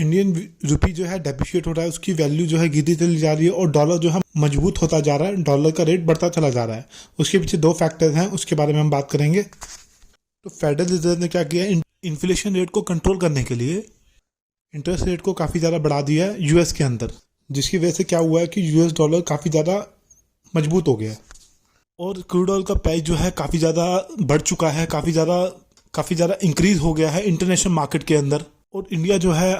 Indian rupee जो है depreciate हो रहा है, उसकी वैल्यू जो है गिरती चली जा रही है और डॉलर जो है मजबूत होता जा रहा है, डॉलर का रेट बढ़ता चला जा रहा है। उसके पीछे दो फैक्टर्स हैं, उसके बारे में हम बात करेंगे। तो फेडरल रिजर्व ने क्या किया, इन्फ्लेशन रेट को कंट्रोल करने के लिए इंटरेस्ट रेट को काफ़ी ज़्यादा बढ़ा दिया है यूएस के अंदर, जिसकी वजह से क्या हुआ है कि यूएस डॉलर काफ़ी ज़्यादा मजबूत हो गया है और क्रूड ऑयल का प्राइस जो है काफ़ी ज़्यादा बढ़ चुका है, काफ़ी ज़्यादा इंक्रीज हो गया है इंटरनेशनल मार्केट के अंदर। और इंडिया जो है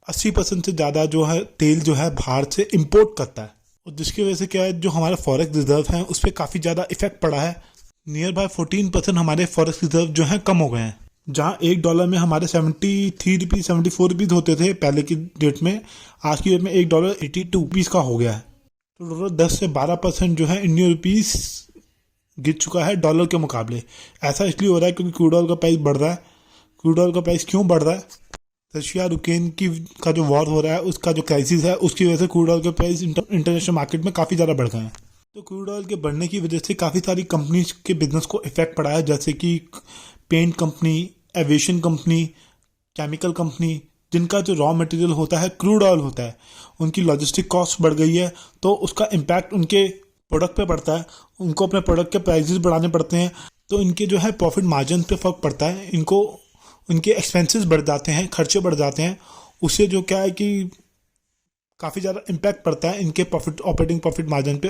80% से ज़्यादा जो है तेल जो है बाहर से इंपोर्ट करता है, और जिसकी वजह से क्या है, जो हमारे फॉरेक्स रिजर्व हैं उस पर काफ़ी ज़्यादा इफेक्ट पड़ा है। नियर बाय 14% हमारे फॉरेक्स रिजर्व जो हैं कम हो गए हैं। जहाँ $1 में हमारे 73 रुपीज़ 74 रुपीज़ होते थे पहले की डेट में, आज की डेट में $1 82 रुपीज़ का हो गया है। तो टोटल 10 से 12% जो है इंडियन रुपीज़ गिर चुका है डॉलर के मुकाबले। ऐसा इसलिए हो रहा है क्योंकि क्रूड ऑयल का प्राइस बढ़ रहा है। क्रूड ऑयल का प्राइस क्यों बढ़ रहा है? रशिया यूक्रेन का जो वॉर हो रहा है, उसका जो क्राइसिस है, उसकी वजह से क्रूड ऑयल के प्राइस इंटरनेशनल मार्केट में काफ़ी ज़्यादा बढ़ गए हैं। तो क्रूड ऑयल के बढ़ने की वजह से काफ़ी सारी कंपनीज के बिजनेस को इफेक्ट पड़ा है, जैसे कि paint company, aviation company, chemical company, जिनका जो रॉ मटेरियल होता है क्रूड ऑयल होता है, उनकी लॉजिस्टिक कॉस्ट बढ़ गई है, तो उसका इम्पैक्ट उनके प्रोडक्ट पे पड़ता है। उनको अपने प्रोडक्ट के प्राइसेस बढ़ाने पड़ते हैं, तो इनके जो है प्रॉफिट मार्जिन पे फर्क पड़ता है। इनको उनके एक्सपेंसेस बढ़ जाते हैं, खर्चे बढ़ जाते हैं। उससे जो क्या है कि काफ़ी ज़्यादा इम्पैक्ट पड़ता है इनके ऑपरेटिंग प्रॉफिट मार्जिन पे।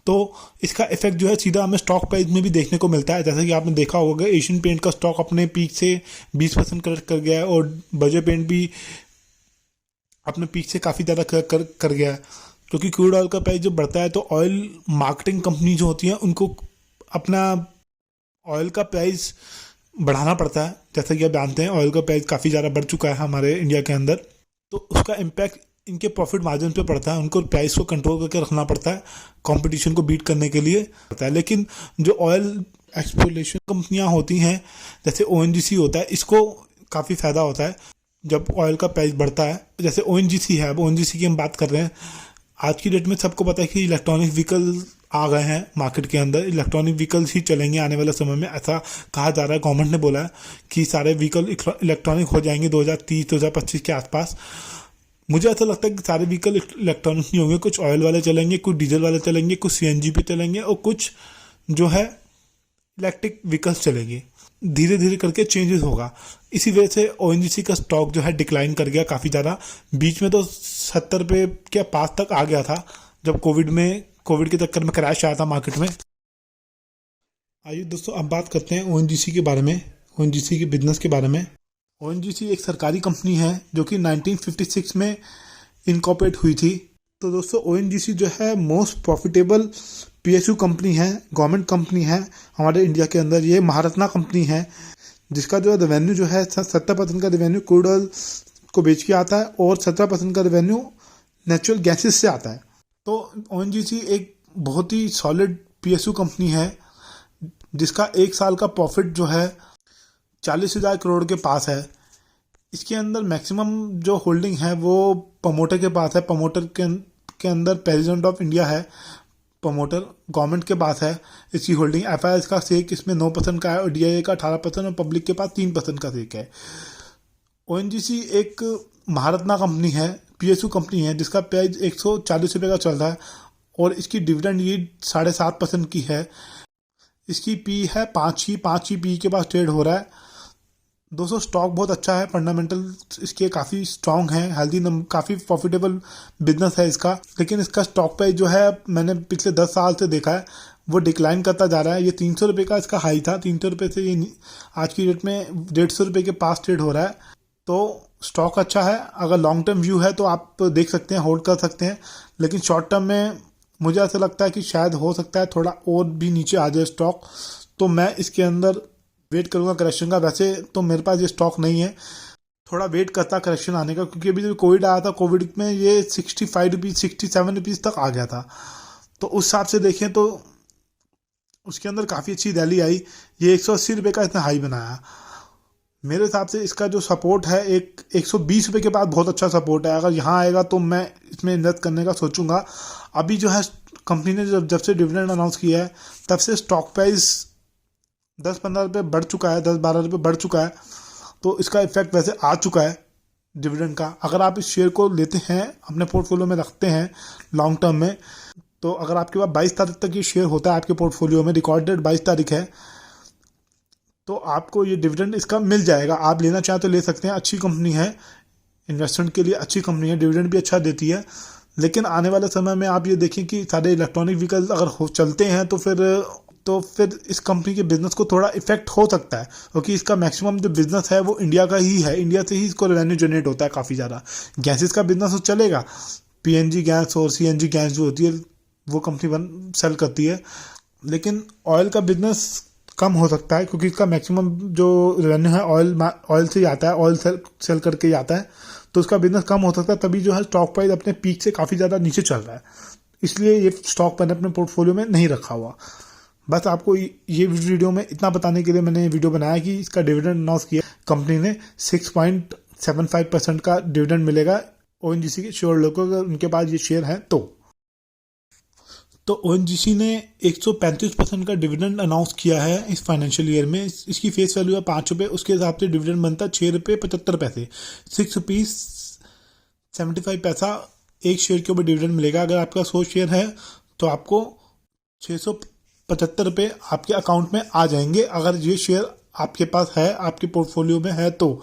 तो इसका इफेक्ट जो है सीधा हमें स्टॉक प्राइस में भी देखने को मिलता है। जैसे कि आपने देखा होगा, एशियन पेंट का स्टॉक अपने पीक से 20% करेक्ट कर गया है और बजर पेंट भी अपने पीक से काफ़ी ज़्यादा कर गया है। क्योंकि क्रूड ऑयल का प्राइस जब बढ़ता है तो ऑयल मार्केटिंग कंपनी जो होती हैं उनको अपना ऑयल का प्राइस बढ़ाना पड़ता है। जैसा कि आप जानते हैं, ऑयल का प्राइस काफ़ी ज़्यादा बढ़ चुका है हमारे इंडिया के अंदर, तो उसका इम्पैक्ट इनके प्रॉफिट मार्जिन पे पड़ता है। उनको प्राइस को कंट्रोल करके रखना पड़ता है, कंपटीशन को बीट करने के लिए पड़ता है। लेकिन जो ऑयल एक्सप्लोरेशन कंपनियां होती हैं, जैसे ओएनजीसी होता है, इसको काफ़ी फ़ायदा होता है जब ऑयल का प्राइस बढ़ता है। जैसे ओएनजीसी है, अब ओएनजीसी की हम बात कर रहे हैं। आज की डेट में सबको पता है कि इलेक्ट्रॉनिक व्हीकल आ गए हैं मार्केट के अंदर, इलेक्ट्रॉनिक व्हीकल्स ही चलेंगे आने वाले समय में, ऐसा कहा जा रहा है। गवर्नमेंट ने बोला है कि सारे व्हीकल इलेक्ट्रॉनिक हो जाएंगे 2030-2025 के आसपास। मुझे ऐसा लगता है कि सारे व्हीकल इलेक्ट्रॉनिक नहीं होंगे, कुछ ऑयल वाले चलेंगे, कुछ डीजल वाले चलेंगे, कुछ सीएनजी पे चलेंगे और कुछ जो है इलेक्ट्रिक व्हीकल्स चलेंगे। धीरे धीरे करके चेंजेस होगा। इसी वजह से ओएनजीसी का स्टॉक जो है डिक्लाइन कर गया काफ़ी ज़्यादा। बीच में तो 70 रुपये के पास तक आ गया था जब कोविड के चक्कर में क्रैश आया था मार्केट में। आइए दोस्तों, अब बात करते हैं ओएनजीसी के बारे में, ओएनजीसी के बिजनेस के बारे में। ओएनजीसी एक सरकारी कंपनी है जो कि 1956 में इनकॉर्पोरेट हुई थी। तो दोस्तों, ओएनजीसी जो है मोस्ट प्रॉफिटेबल पीएसयू कंपनी है, गवर्नमेंट कंपनी है हमारे इंडिया के अंदर। ये महारत्ना कंपनी है, जिसका जो रेवेन्यू जो है 70% का रेवेन्यू क्रूड ऑयल को बेच के आता है और 17% का रेवेन्यू नेचुरल गैसेस से आता है। तो ओएनजीसी एक बहुत ही सॉलिड पीएसयू कंपनी है, जिसका एक साल का प्रॉफिट जो है 40,000 करोड़ के पास है। इसके अंदर मैक्सिमम जो होल्डिंग है वो प्रमोटर के पास है। प्रमोटर के अंदर प्रेसिडेंट ऑफ इंडिया है प्रमोटर, गवर्नमेंट के पास है इसकी होल्डिंग। एफआईएस का स्टेक इसमें 9% का है और डीआईए का 18% और पब्लिक के पास 3% का स्टेक है। ओएनजीसी एक महारत्ना कंपनी है, पीएसयू कंपनी है, जिसका प्राइस 140 रुपये का चल रहा है और इसकी डिविडेंड यील्ड 7.5% की है। इसकी पी है 5 ही पी के पास ट्रेड हो रहा है। दोस्तों, स्टॉक बहुत अच्छा है, फंडामेंटल इसके काफ़ी स्ट्रांग हैं, हेल्दी, काफ़ी प्रॉफिटेबल बिजनेस है इसका। लेकिन इसका स्टॉक प्राइस जो है मैंने पिछले 10 साल से देखा है वो डिक्लाइन करता जा रहा है। ये 300 रुपये का इसका हाई था, 300 रुपये से ये आज की डेट में 150 रुपये के पास ट्रेड हो रहा है। तो स्टॉक अच्छा है, अगर लॉन्ग टर्म व्यू है तो आप देख सकते हैं, होल्ड कर सकते हैं। लेकिन शॉर्ट टर्म में मुझे ऐसा लगता है कि शायद हो सकता है थोड़ा और भी नीचे आ जाए स्टॉक, तो मैं इसके अंदर वेट करूंगा करेक्शन का। वैसे तो मेरे पास ये स्टॉक नहीं है, थोड़ा वेट करता करेक्शन आने का, क्योंकि अभी जब कोविड आया था, कोविड में ये 65 रुपीज़ 67 रुपीज़ तक आ गया था। तो उस हिसाब से देखें तो उसके अंदर काफ़ी अच्छी रैली आई। ये 180 रुपये का इसने हाई बनाया। मेरे हिसाब से इसका जो सपोर्ट है 120 रुपये के बाद बहुत अच्छा सपोर्ट है। अगर यहाँ आएगा तो मैं इसमें इन्वेस्ट करने का सोचूंगा। अभी जो है कंपनी ने जब से डिविडेंड अनाउंस किया है तब से स्टॉक प्राइस 10-15 रुपये बढ़ चुका है, 10-12 रुपये बढ़ चुका है। तो इसका इफेक्ट वैसे आ चुका है डिविडेंड का। अगर आप इस शेयर को लेते हैं, अपने पोर्टफोलियो में रखते हैं लॉन्ग टर्म में, तो अगर आपके पास 22 तारीख तक ये शेयर होता है आपके पोर्टफोलियो में, रिकॉर्ड डेट 22 तारीख है, तो आपको ये डिविडेंड इसका मिल जाएगा। आप लेना चाहें तो ले सकते हैं, अच्छी कंपनी है, इन्वेस्टमेंट के लिए अच्छी कंपनी है, डिविडेंड भी अच्छा देती है। लेकिन आने वाले समय में आप ये देखें कि सारे इलेक्ट्रॉनिक व्हीकल अगर चलते हैं तो फिर इस कंपनी के बिजनेस को थोड़ा इफेक्ट हो सकता है, क्योंकि इसका मैक्सिमम जो बिजनेस है वो इंडिया का ही है, इंडिया से ही इसको रेवेन्यू जनरेट होता है काफ़ी ज़्यादा। गैसेस का बिजनेस तो चलेगा, पीएनजी गैस और सीएनजी गैस जो होती है वो कंपनी सेल करती है, लेकिन ऑयल का बिजनेस कम हो सकता है, क्योंकि इसका मैक्सिमम जो रेवेन्यू है ऑयल से ही आता है, ऑयल सेल करके ही आता है, तो उसका बिजनेस कम हो सकता है। तभी जो है स्टॉक प्राइस अपने पीक से काफ़ी ज़्यादा नीचे चल रहा है, इसलिए ये स्टॉक मैंने अपने पोर्टफोलियो में नहीं रखा हुआ। बस आपको ये वीडियो में इतना बताने के लिए मैंने ये वीडियो बनाया कि इसका डिविडेंड अनाउंस किया कंपनी ने, 6.75% का डिविडेंड मिलेगा ओएनजीसी के शेयर होल्डर को, अगर उनके पास ये शेयर है तो ओएनजीसी ने 135% का डिविडेंड अनाउंस किया है इस फाइनेंशियल ईयर में। इसकी फेस वैल्यू है 5 रुपये, उसके हिसाब से डिविडेंड बनता है 6 रुपये 75 पैसे, 6 रुपीज़ 75 पैसा एक शेयर के ऊपर डिविडेंड मिलेगा। अगर आपका 100 शेयर है तो आपको 675 रुपये आपके अकाउंट में आ जाएंगे, अगर ये शेयर आपके पास है, आपके पोर्टफोलियो में है तो।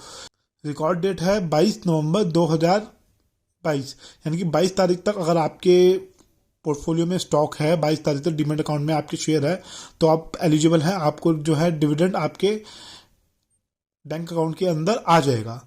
रिकॉर्ड डेट है 22 नवंबर 2022, यानी कि 22 तारीख तक अगर आपके पोर्टफोलियो में स्टॉक है, 22 तारीख तक डीमैट अकाउंट में आपके शेयर है, तो आप एलिजिबल हैं, आपको जो है डिविडेंड आपके बैंक अकाउंट के अंदर आ जाएगा।